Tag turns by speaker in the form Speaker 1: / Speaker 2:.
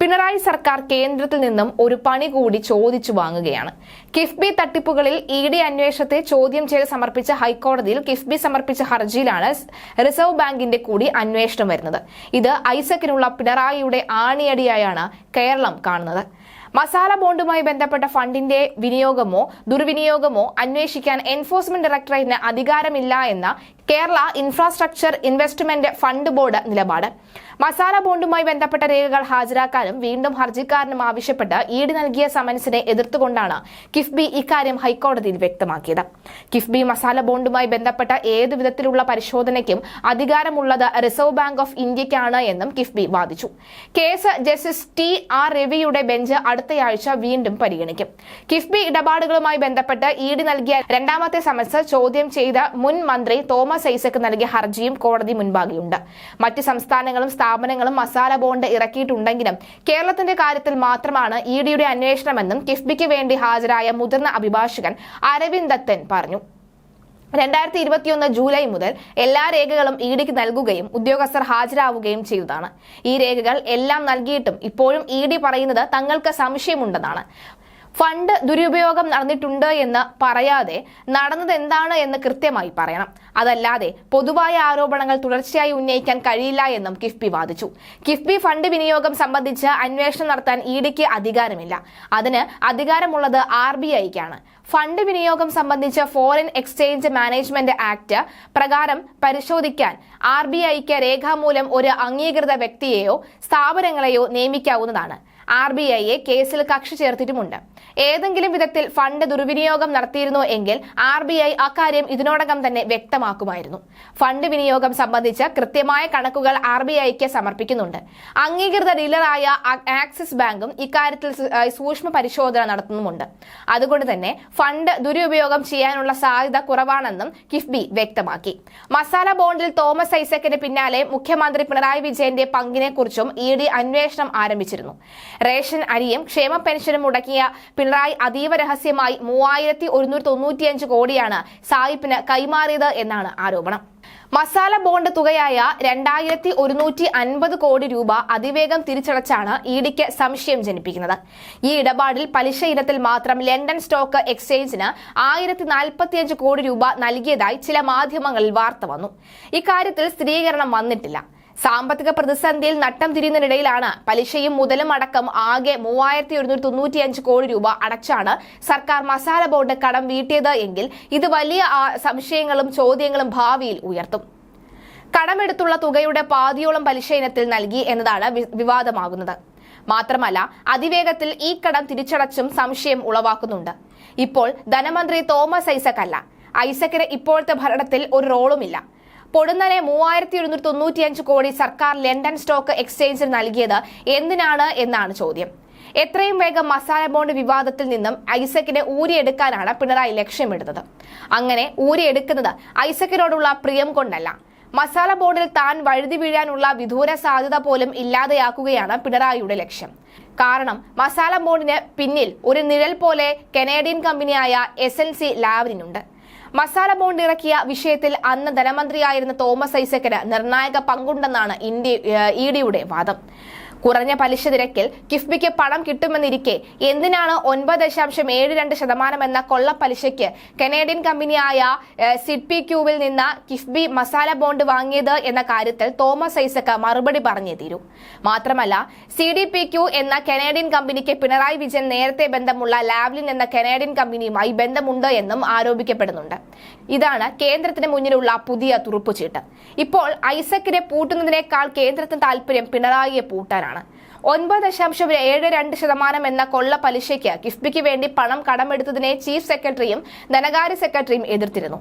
Speaker 1: പിണറായി സർക്കാർ കേന്ദ്രത്തിൽ നിന്നും ഒരു പണി കൂടി ചോദിച്ചു വാങ്ങുകയാണ്. കിഫ്ബി തട്ടിപ്പുകളിൽ ഇഡി അന്വേഷണത്തെ ചോദ്യം ചെയ്ത് സമർപ്പിച്ച ഹൈക്കോടതിയിൽ കിഫ്ബി സമർപ്പിച്ച ഹർജിയിലാണ് റിസർവ് ബാങ്കിന്റെ കൂടി അന്വേഷണം വരുന്നത്. ഇത് ഐസക്കിനുള്ള പിണറായിയുടെ ആണിയടിയായാണ് കേരളം കാണുന്നത്. മസാല ബോണ്ടുമായി ബന്ധപ്പെട്ട ഫണ്ടിന്റെ വിനിയോഗമോ ദുർവിനിയോഗമോ അന്വേഷിക്കാൻ എൻഫോഴ്സ്മെന്റ് ഡയറക്ടറേറ്റിന് അധികാരമില്ല എന്ന Kerala infrastructure investment fund board നിലപാട്. മസാല ബോണ്ടുമായി ബന്ധപ്പെട്ട രേഖകൾ ഹാജരാക്കാനും വീണ്ടും ഹർജിക്കാരനും ആവശ്യപ്പെട്ട് ഇഡി നൽകിയ സമൻസിനെ എതിർത്തുകൊണ്ടാണ് കിഫ്ബി ഇക്കാര്യം ഹൈക്കോടതിയിൽ വ്യക്തമാക്കിയത്. കിഫ്ബി മസാല ബോണ്ടുമായി ബന്ധപ്പെട്ട ഏതു വിധത്തിലുള്ള പരിശോധനയ്ക്കും അധികാരമുള്ളത് റിസർവ് ബാങ്ക് ഓഫ് ഇന്ത്യക്കാണ് എന്നും കിഫ്ബി വാദിച്ചു. Case justice T R. രവിയുടെ ബെഞ്ച് അടുത്തയാഴ്ച വീണ്ടും പരിഗണിക്കും. കിഫ്ബി ഇടപാടുകളുമായി ബന്ധപ്പെട്ട് ഇഡി നൽകിയ രണ്ടാമത്തെ സമൻസ് ചോദ്യം ചെയ്ത മുൻ മന്ത്രി തോമസ് ഐസക് നൽകിയ ഹർജിയും കോടതി മുൻപാകെയുണ്ട്. മറ്റ് സംസ്ഥാനങ്ങളും സ്ഥാപനങ്ങളും മസാല ബോണ്ട് ഇറക്കിയിട്ടുണ്ടെങ്കിലും കേരളത്തിന്റെ കാര്യത്തിൽ മാത്രമാണ് ഇഡിയുടെ അന്വേഷണമെന്നും കിഫ്ബിക്ക് വേണ്ടി ഹാജരായ മുതിർന്ന അഭിഭാഷകൻ അരവിന്ദ് ദത്തൻ പറഞ്ഞു. 2021 ജൂലൈ മുതൽ എല്ലാ രേഖകളും ഇഡിക്ക് നൽകുകയും ഉദ്യോഗസ്ഥർ ഹാജരാവുകയും ചെയ്തതാണ്. ഈ രേഖകൾ എല്ലാം നൽകിയിട്ടും ഇപ്പോഴും ഇഡി പറയുന്നത് തങ്ങൾക്ക് സംശയമുണ്ടെന്നാണ്. ഫണ്ട് ദുരുപയോഗം നടന്നിട്ടുണ്ട് എന്ന് പറയാതെ നടന്നത് എന്താണ് എന്ന് കൃത്യമായി പറയണം. അതല്ലാതെ പൊതുവായ ആരോപണങ്ങൾ തുടർച്ചയായി ഉന്നയിക്കാൻ കഴിയില്ല എന്നും കിഫ്ബി വാദിച്ചു. കിഫ്ബി ഫണ്ട് വിനിയോഗം സംബന്ധിച്ച് അന്വേഷണം നടത്താൻ ഇഡിക്ക് അധികാരമില്ല. അതിന് അധികാരമുള്ളത് RBIക്കാണ്. ഫണ്ട് വിനിയോഗം സംബന്ധിച്ച് ഫോറിൻ എക്സ്ചേഞ്ച് മാനേജ്മെന്റ് ആക്ട് പ്രകാരം പരിശോധിക്കാൻ RBIക്ക് രേഖാമൂലം ഒരു അംഗീകൃത വ്യക്തിയെയോ സ്ഥാപനങ്ങളെയോ നിയമിക്കാവുന്നതാണ്. RBIയെ കേസിൽ കക്ഷി ചേർത്തിട്ടുമുണ്ട്. ഏതെങ്കിലും വിധത്തിൽ ഫണ്ട് ദുർവിനിയോഗം നടത്തിയിരുന്നു എങ്കിൽ RBI അക്കാര്യം ഇതിനോടകം തന്നെ വ്യക്തമാക്കുമായിരുന്നു. ഫണ്ട് വിനിയോഗം സംബന്ധിച്ച് കൃത്യമായ കണക്കുകൾ RBIക്ക് സമർപ്പിക്കുന്നുണ്ട്. അംഗീകൃത ഡീലറായ ആക്സിസ് ബാങ്കും ഇക്കാര്യത്തിൽ സൂക്ഷ്മ പരിശോധന നടത്തുന്നുമുണ്ട്. അതുകൊണ്ട് തന്നെ ഫണ്ട് ദുരുപയോഗം ചെയ്യാനുള്ള സാധ്യത കുറവാണെന്നും കിഫ്ബി വ്യക്തമാക്കി. മസാല ബോണ്ടിൽ തോമസ് ഐസക്കിന് പിന്നാലെ മുഖ്യമന്ത്രി പിണറായി വിജയന്റെ പങ്കിനെക്കുറിച്ചും ഇഡി അന്വേഷണം ആരംഭിച്ചിരുന്നു. റേഷൻ അരിയും ക്ഷേമ പെൻഷനും മുടക്കിയ പിണറായി അതീവ രഹസ്യമായി 3195 കോടിയാണ് സായിപ്പിന് കൈമാറിയത് എന്നാണ് ആരോപണം. മസാല ബോണ്ട് തുകയായ 2150 കോടി രൂപ അതിവേഗം തിരിച്ചടച്ചാണ് ഇഡിക്ക് സംശയം ജനിപ്പിക്കുന്നത്. ഈ ഇടപാടിൽ പലിശ ഇനത്തിൽ മാത്രം ലണ്ടൻ സ്റ്റോക്ക് എക്സ്ചേഞ്ചിന് 1045 കോടി രൂപ നൽകിയതായി ചില മാധ്യമങ്ങളിൽ വാർത്ത വന്നു. ഇക്കാര്യത്തിൽ സ്ഥിരീകരണം വന്നിട്ടില്ല. സാമ്പത്തിക പ്രതിസന്ധിയിൽ നട്ടം തിരിയുന്നതിനിടയിലാണ് പലിശയും മുതലും അടക്കം ആകെ 3195 കോടി രൂപ അടച്ചാണ് സർക്കാർ മസാല ബോണ്ട് കടം വീട്ടിയത് എങ്കിൽ ഇത് വലിയ സംശയങ്ങളും ചോദ്യങ്ങളും ഭാവിയിൽ ഉയർത്തും. കടമെടുത്തുള്ള തുകയുടെ പാതിയോളം പലിശ ഇനത്തിൽ നൽകി എന്നതാണ് വിവാദമാകുന്നത്. മാത്രമല്ല അതിവേഗത്തിൽ ഈ കടം തിരിച്ചടച്ചും സംശയം ഉളവാക്കുന്നുണ്ട്. ഇപ്പോൾ ധനമന്ത്രി തോമസ് ഐസക് അല്ല. ഐസക്കിന് ഇപ്പോഴത്തെ ഭരണത്തിൽ ഒരു റോളുമില്ല. പൊടുന്നനെ 3195 കോടി സർക്കാർ ലണ്ടൻ സ്റ്റോക്ക് എക്സ്ചേഞ്ചിന് നൽകിയത് എന്തിനാണ് എന്നാണ് ചോദ്യം. എത്രയും വേഗം മസാല ബോണ്ട് വിവാദത്തിൽ നിന്നും ഐസക്കിനെ ഊരിയെടുക്കാനാണ് പിണറായി ലക്ഷ്യമിടുന്നത്. അങ്ങനെ ഊരിയെടുക്കുന്നത് ഐസക്കിനോടുള്ള പ്രിയം കൊണ്ടല്ല. മസാല ബോണ്ടിൽ താൻ വഴുതി വീഴാനുള്ള വിദൂര സാധ്യത പോലും ഇല്ലാതെയാക്കുകയാണ് പിണറായിയുടെ ലക്ഷ്യം. കാരണം മസാല ബോണ്ടിന് പിന്നിൽ ഒരു നിഴൽ പോലെ കനേഡിയൻ കമ്പനിയായ SNC ലാവലിനുണ്ട്. മസാല ബോണ്ട് ഇറക്കിയ വിഷയത്തിൽ അന്ന് ധനമന്ത്രിയായിരുന്ന തോമസ് ഐസക്കിന് നിർണായക പങ്കുണ്ടെന്നാണ് ഇഡിയുടെ വാദം. കുറഞ്ഞ പലിശ നിരക്കിൽ കിഫ്ബിക്ക് പണം കിട്ടുമെന്നിരിക്കെ എന്തിനാണ് 9.72% എന്ന കൊള്ളപ്പലിശയ്ക്ക് കനേഡിയൻ കമ്പനിയായ സിഡ്പിക്യൂവിൽ നിന്ന് കിഫ്ബി മസാല ബോണ്ട് വാങ്ങിയത് എന്ന കാര്യത്തിൽ തോമസ് ഐസക് മറുപടി പറഞ്ഞേ തീരൂ. മാത്രമല്ല CDPQ എന്ന കനേഡിയൻ കമ്പനിക്ക് പിണറായി വിജയൻ നേരത്തെ ബന്ധമുള്ള ലാവ്ലിൻ എന്ന കനേഡിയൻ കമ്പനിയുമായി ബന്ധമുണ്ട് എന്നും ആരോപിക്കപ്പെടുന്നുണ്ട്. ഇതാണ് കേന്ദ്രത്തിന് മുന്നിലുള്ള പുതിയ തുറുപ്പുചീട്ട്. ഇപ്പോൾ ഐസക്കിനെ പൂട്ടുന്നതിനേക്കാൾ കേന്ദ്രത്തിന് താല്പര്യം പിണറായിയെ പൂട്ടാനാണ്. 9.72% എന്ന കൊള്ള പലിശയ്ക്ക് കിഫ്ബിക്ക് വേണ്ടി പണം കടമെടുത്തതിനെ ചീഫ് സെക്രട്ടറിയും ധനകാര്യ സെക്രട്ടറിയും എതിർത്തിരുന്നു.